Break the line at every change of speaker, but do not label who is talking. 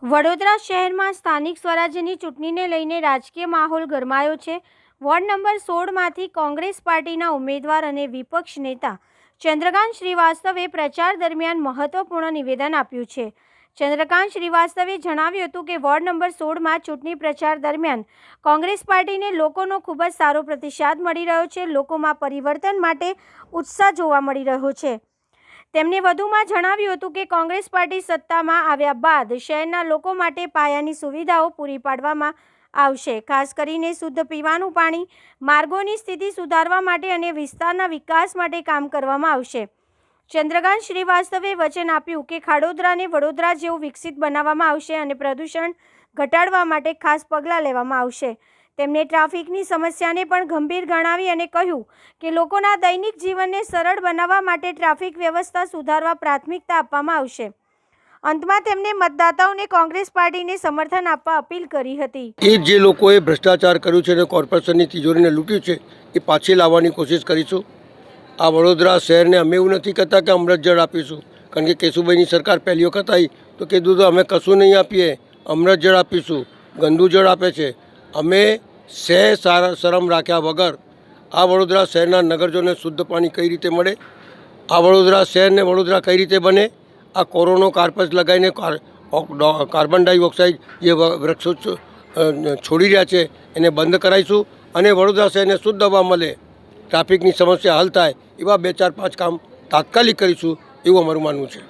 વડોદરા શહેરમાં સ્થાનિક સ્વરાજ્યની ચૂંટણીને લઈને રાજકીય માહોલ ગરમાયો છે। વોર્ડ નંબર 16માંથી કોંગ્રેસ પાર્ટીના ઉમેદવાર અને વિપક્ષ નેતા ચંદ્રકાંત શ્રીવાસ્તવે પ્રચાર દરમિયાન મહત્વપૂર્ણ નિવેદન આપ્યું છે। ચંદ્રકાંત શ્રીવાસ્તવે જણાવ્યું હતું કે વોર્ડ નંબર 16માં ચૂંટણી પ્રચાર દરમિયાન કોંગ્રેસ પાર્ટીને લોકોનો ખૂબ જ સારો પ્રતિસાદ મળી રહ્યો છે। લોકોમાં પરિવર્તન માટે ઉત્સાહ જોવા મળી રહ્યો છે। તેમણે વધુમાં જણાવ્યું હતું કે કોંગ્રેસ પાર્ટી સત્તામાં આવ્યા બાદ શહેરના લોકો માટે પાયાની સુવિધાઓ પૂરી પાડવામાં આવશે। ખાસ કરીને શુદ્ધ પીવાનું પાણી, માર્ગોની સ્થિતિ સુધારવા માટે અને વિસ્તારના વિકાસ માટે કામ કરવામાં આવશે। ચંદ્રકાંત શ્રીવાસ્તવે વચન આપ્યું કે ખાડોદરાને વડોદરા જેવું વિકસિત બનાવવામાં આવશે અને પ્રદૂષણ ઘટાડવા માટે ખાસ પગલાં લેવામાં આવશે। તેમણે ટ્રાફિકની સમસ્યાને પણ ગંભીર ગણાવી અને કહ્યું કે લોકોના દૈનિક જીવનને સરળ બનાવવા માટે ટ્રાફિક વ્યવસ્થા સુધારવા પ્રાથમિકતા આપવામાં આવશે। અંતમાં તેમણે મતદાતાઓને કોંગ્રેસ પાર્ટીને સમર્થન આપવા અપીલ કરી હતી।
એ જે લોકોએ ભ્રષ્ટાચાર કર્યું છે અને કોર્પોરેશનની તિજોરીને લૂંટ્યું છે એ પાછી લાવવાની કોશિશ કરીશું। આ વડોદરા શહેરને અમે એવું નથી કહેતા કે અમૃત જળ આપીશું, કારણ કે કેશુભાઈની સરકાર પહેલી વખત આવી તો કીધું તો અમે કશું નહીં આપીએ, અમૃત જળ આપીશું, ગંદુ જળ આપે છે। અમે શરમ રાખ્યા વગર આ વડોદરા શહેરના નગરજનોને શુદ્ધ પાણી કઈ રીતે મળે, આ વડોદરા શહેરને વડોદરા કઈ રીતે બને, આ કોરોનો કાર્પસ લગાવીને કાર્બન ડાયોક્સાઇડ જે વૃક્ષો છોડી રહ્યા છે એને બંધ કરાવીશું અને વડોદરા શહેરને શુદ્ધ હવા મળે, ટ્રાફિકની સમસ્યા હલ થાય એવા 2-4-5 કામ તાત્કાલિક કરીશું એવું અમારું માનવું છે।